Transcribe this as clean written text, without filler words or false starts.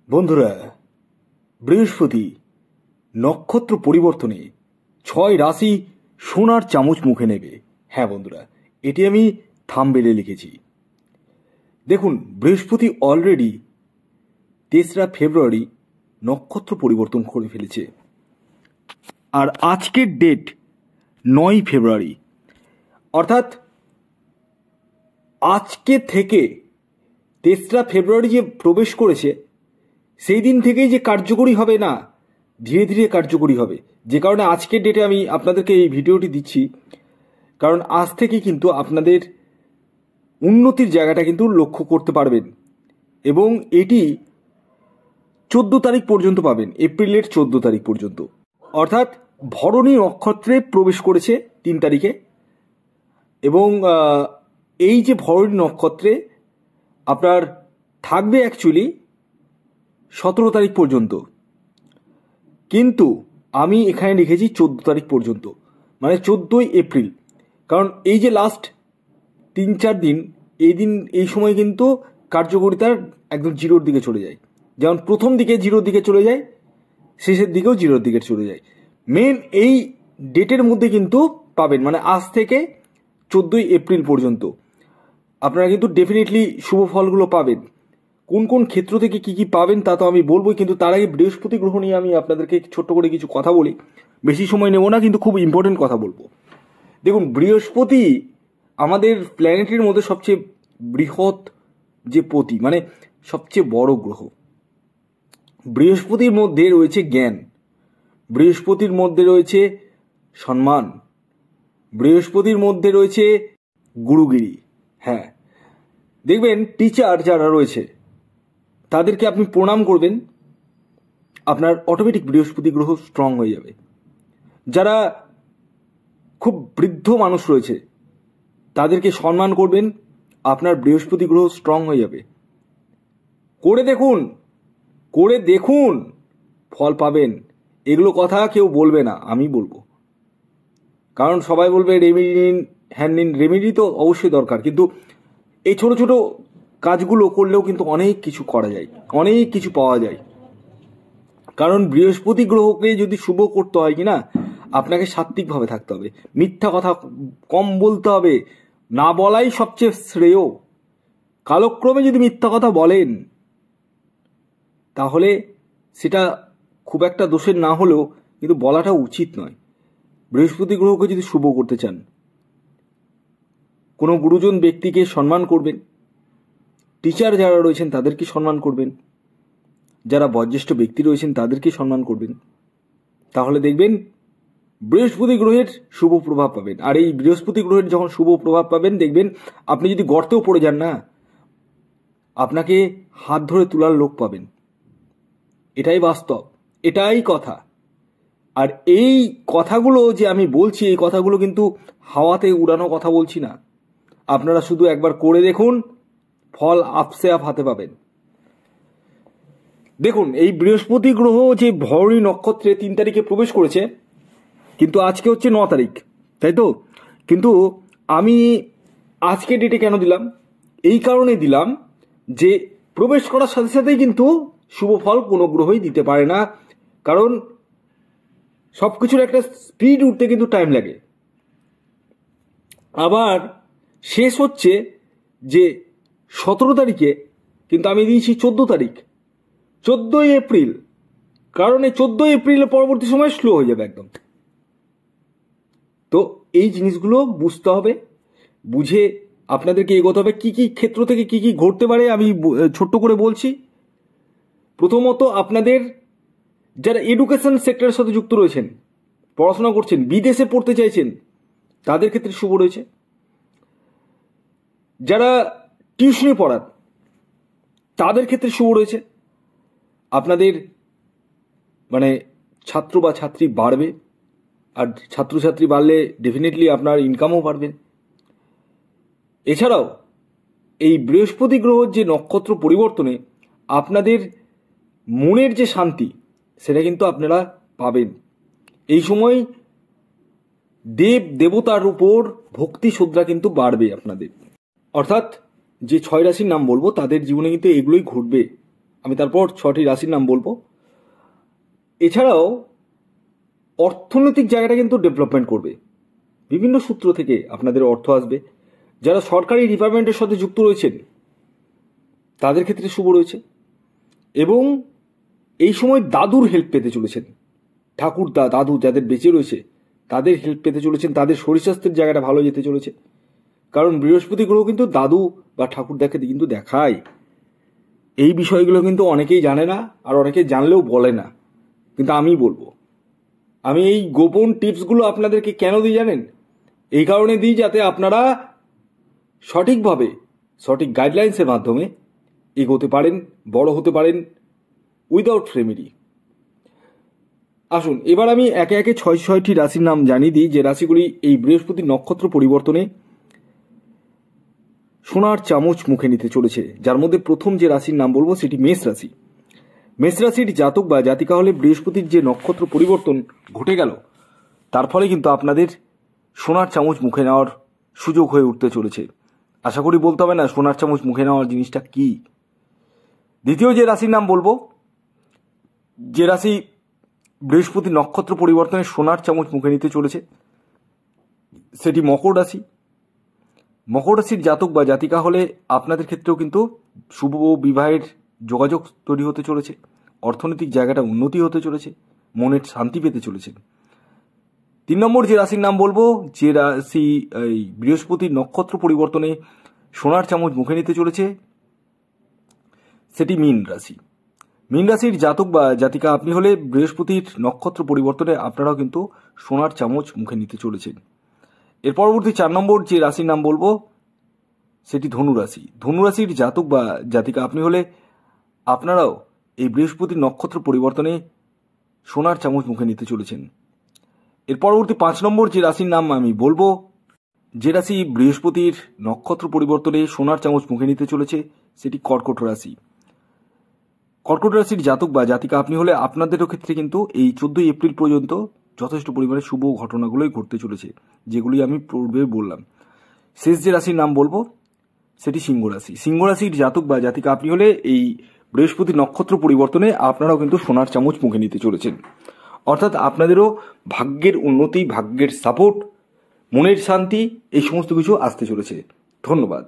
বন্ধুরা, বৃহস্পতি নক্ষত্র পরিবর্তনে 6 রাশি সোনার চামচ মুখে নেবে। হ্যাঁ বন্ধুরা, এটি আমি থাম্বনেলে লিখেছি। দেখুন, বৃহস্পতি অলরেডি 3রা ফেব্রুয়ারি নক্ষত্র পরিবর্তন করে ফেলেছে। আর আজকের ডেট 9 ফেব্রুয়ারি, অর্থাৎ আজকে থেকে 3রা ফেব্রুয়ারি যে প্রবেশ করেছে সেই দিন থেকেই যে কার্যকরী হবে না, ধীরে ধীরে কার্যকরী হবে। যে কারণে আজকের ডেটে আমি আপনাদেরকে এই ভিডিওটি দিচ্ছি, কারণ আজ থেকে কিন্তু আপনাদের উন্নতির জায়গাটা কিন্তু লক্ষ্য করতে পারবেন। এবং এটি 14 তারিখ পর্যন্ত পাবেন, এপ্রিলের 14 তারিখ পর্যন্ত। অর্থাৎ ভরণী নক্ষত্রে প্রবেশ করেছে 3 তারিখে, এবং এই যে ভরণী নক্ষত্রে আপনার থাকবে অ্যাকচুয়ালি 17 তারিখ পর্যন্ত, কিন্তু আমি এখানে লিখেছি 14 তারিখ পর্যন্ত, মানে 14ই এপ্রিল। কারণ এই যে লাস্ট 3-4 দিন, এই সময় কিন্তু কার্যকারিতার একদম জিরোর দিকে চলে যায়। যেমন প্রথম দিকে জিরোর দিকে চলে যায়, শেষের দিকেও জিরোর দিকে চলে যায়। মেন এই ডেটের মধ্যে কিন্তু পাবেন, মানে আজ থেকে 14ই এপ্রিল পর্যন্ত আপনারা কিন্তু ডেফিনেটলি শুভ ফলগুলো পাবেন। কোন কোন ক্ষেত্র থেকে কি কি পাবেন তা তো আমি বলবো, কিন্তু তার আগে বৃহস্পতি গ্রহ নিয়ে আমি আপনাদেরকে ছোট্ট করে কিছু কথা বলি। বেশি সময় নেব না, কিন্তু খুব ইম্পর্টেন্ট কথা বলবো। দেখুন, বৃহস্পতি আমাদের প্ল্যানেটের মধ্যে সবচেয়ে বৃহৎ যে পতি, মানে সবচেয়ে বড় গ্রহ। বৃহস্পতির মধ্যে রয়েছে জ্ঞান, বৃহস্পতির মধ্যে রয়েছে সম্মান, বৃহস্পতির মধ্যে রয়েছে গুরুগিরি। হ্যাঁ, দেখবেন টিচার যারা রয়েছে তাদেরকে আপনি প্রণাম করবেন, আপনার অটোমেটিক বৃহস্পতি গ্রহ স্ট্রং হয়ে যাবে। যারা খুব বৃদ্ধ মানুষ রয়েছে তাদেরকে সম্মান করবেন, আপনার বৃহস্পতি গ্রহ স্ট্রং হয়ে যাবে। করে দেখুন ফল পাবেন। এগুলো কথা কেউ বলবে না, আমি বলবো। কারণ সবাই বলবে রেমেডি নিন, হ্যান নিন। রেমেডি তো অবশ্যই দরকার, কিন্তু এই ছোট ছোট কাজগুলো করলেও কিন্তু অনেক কিছু করা যায়, অনেক কিছু পাওয়া যায়। কারণ বৃহস্পতি গ্রহকে যদি শুভ করতে হয় কিনা, আপনাকে সাত্ত্বিকভাবে থাকতে হবে, মিথ্যা কথা কম বলতে হবে, না বলাই সবচেয়ে শ্রেয়। কালক্রমে যদি মিথ্যা কথা বলেন তাহলে সেটা খুব একটা দোষের না হলেও কিন্তু বলাটা উচিত নয়। বৃহস্পতি গ্রহকে যদি শুভ করতে চান, কোনো গুরুজন ব্যক্তিকে সম্মান করবেন, টিচার যারা রয়েছেন তাদেরকে সম্মান করবেন, যারা বয়োজ্যেষ্ঠ ব্যক্তি রয়েছেন তাদেরকে সম্মান করবেন, তাহলে দেখবেন বৃহস্পতি গ্রহের শুভ প্রভাব পাবেন। আর এই বৃহস্পতি গ্রহের যখন শুভ প্রভাব পাবেন, দেখবেন আপনি যদি গর্তেও পড়ে যান না, আপনাকে হাত ধরে তোলার লোক পাবেন। এটাই বাস্তব, এটাই কথা। আর এই কথাগুলো যে আমি বলছি, এই কথাগুলো কিন্তু হাওয়াতে উড়ানো কথা বলছি না। আপনারা শুধু একবার করে দেখুন, ফল আপসে আপ হাতে পাবেন। দেখুন, এই বৃহস্পতি গ্রহ যে ভরণী নক্ষত্রে 3 তারিখে প্রবেশ করেছে, কিন্তু আজকে হচ্ছে 9 তারিখ, তাই তো? কিন্তু আমি আজকে ডেটে কেন দিলাম? এই কারণে দিলাম যে প্রবেশ করার সাথে সাথেই কিন্তু শুভ ফল কোনো গ্রহই দিতে পারে না। কারণ সবকিছুর একটা স্পিড উঠতে কিন্তু টাইম লাগে। আবার শেষ হচ্ছে যে 17 তারিখে, কিন্তু আমি দিয়েছি 14 তারিখ, 14ই এপ্রিল। কারণ এই 14 এপ্রিলের পরবর্তী সময় স্লো হয়ে যাবে একদম। তো এই জিনিসগুলো বুঝতে হবে, বুঝে আপনাদেরকে এগোতে হবে। কি কি ক্ষেত্র থেকে কি কি ঘটতে পারে আমি ছোট্ট করে বলছি। প্রথমত, আপনাদের যারা এডুকেশন সেক্টরের সাথে যুক্ত রয়েছেন, পড়াশোনা করছেন, বিদেশে পড়তে চাইছেন, তাদের ক্ষেত্রে শুভ রয়েছে। যারা টিউশনি পড়ান তাদের ক্ষেত্রে শুভ রয়েছে। আপনাদের মানে ছাত্র বা ছাত্রী বাড়বে, আর ছাত্রছাত্রী বাড়লে ডেফিনেটলি আপনার ইনকামও বাড়বে। এছাড়াও এই বৃহস্পতি গ্রহের যে নক্ষত্র পরিবর্তনে আপনাদের মনের যে শান্তি, সেটা কিন্তু আপনারা পাবেন। এই সময় দেবতার উপর ভক্তি শ্রদ্ধা কিন্তু বাড়বে আপনাদের। অর্থাৎ যে 6 রাশির নাম বলবো তাদের জীবনে কিন্তু এগুলোই ঘটবে। আমি তারপর 6টি রাশির নাম বলবো। এছাড়াও অর্থনৈতিক জায়গাটা কিন্তু ডেভেলপমেন্ট করবে, বিভিন্ন সূত্র থেকে আপনাদের অর্থ আসবে। যারা সরকারি ডিপার্টমেন্টের সাথে যুক্ত রয়েছেন তাদের ক্ষেত্রে শুভ রয়েছে, এবং এই সময় দাদুর হেল্প পেতে চলেছেন। ঠাকুরদা, দাদু যাদের বেঁচে রয়েছে তাদের হেল্প পেতে চলেছেন, তাদের শরীর স্বাস্থ্যের জায়গাটা ভালো যেতে চলেছে। কারণ বৃহস্পতি গ্রহ কিন্তু দাদু বা ঠাকুরদাকে কিন্তু দেখায়। এই বিষয়গুলো কিন্তু অনেকেই জানে না, আর অনেকে জানলেও বলে না, কিন্তু আমি বলবো। আমি এই গোপন টিপসগুলো আপনাদেরকে কেন দিই জানেন? এই কারণে দিই যাতে আপনারা সঠিকভাবে, সঠিক গাইডলাইন্সের মাধ্যমে এগোতে পারেন, বড় হতে পারেন উইদাউট রেমেডি। আসুন এবার আমি একে একে 6টি রাশির নাম জানিয়ে দিই, যে রাশিগুলি এই বৃহস্পতির নক্ষত্র পরিবর্তনে সোনার চামচ মুখে নিতে চলেছে। যার মধ্যে প্রথম যে রাশির নাম বলবো সেটি মেষ রাশি। মেষ রাশির জাতক বা জাতিকা হলে বৃহস্পতির যে নক্ষত্র পরিবর্তন ঘটে গেল, তার ফলে কিন্তু আপনাদের সোনার চামচ মুখে নেওয়ার সুযোগ হয়ে উঠতে চলেছে। আশা করি বলতে হবে না সোনার চামচ মুখে নেওয়ার জিনিসটা কি। দ্বিতীয় যে রাশির নাম বলবো, যে রাশি বৃহস্পতি নক্ষত্র পরিবর্তনে সোনার চামচ মুখে নিতে চলেছে, সেটি মকর রাশি। মকর রাশির জাতক বা জাতিকা হলে আপনাদের ক্ষেত্রেও কিন্তু শুভ বিবাহের যোগাযোগ তৈরি হতে চলেছে, অর্থনৈতিক জায়গাটা উন্নতি হতে চলেছে, মনের শান্তি পেতে চলেছেন। 3 নম্বর যে রাশির নাম বলবো, যে রাশি এই বৃহস্পতির নক্ষত্র পরিবর্তনে সোনার চামচ মুখে নিতে চলেছে, সেটি মীন রাশি। মীন রাশির জাতক বা জাতিকা আপনি হলে বৃহস্পতির নক্ষত্র পরিবর্তনে আপনারাও কিন্তু সোনার চামচ মুখে নিতে চলেছেন। এর পরবর্তী 4 নম্বর যে রাশির নাম বলবো সেটি ধনুরাশি। ধনুরাশির জাতক বা জাতিকা আপনি হলে আপনারাও এই বৃহস্পতির নক্ষত্র পরিবর্তনে সোনার চামচ মুখে নিতে চলেছেন। এর পরবর্তী 5 নম্বর যে রাশির নাম আমি বলবো, যে রাশি বৃহস্পতির নক্ষত্র পরিবর্তনে সোনার চামচ মুখে নিতে চলেছে, সেটি কর্কট রাশি। কর্কট রাশির জাতক বা জাতিকা আপনি হলে আপনাদেরও ক্ষেত্রে কিন্তু এই 14 এপ্রিল পর্যন্ত যথেষ্ট পরিমাণে শুভ ঘটনাগুলোই ঘটতে চলেছে, যেগুলি আমি পূর্বে বললাম। শেষ যে রাশির নাম বলবো সেটি সিংহ রাশি। সিংহ রাশির জাতক বা জাতিকা আপনি হলে এই বৃহস্পতি নক্ষত্র পরিবর্তনে আপনারাও কিন্তু সোনার চামচ মুখে নিতে চলেছেন। অর্থাৎ আপনাদেরও ভাগ্যের উন্নতি, ভাগ্যের সাপোর্ট, মনের শান্তি, এই সমস্ত কিছু আসতে চলেছে। ধন্যবাদ।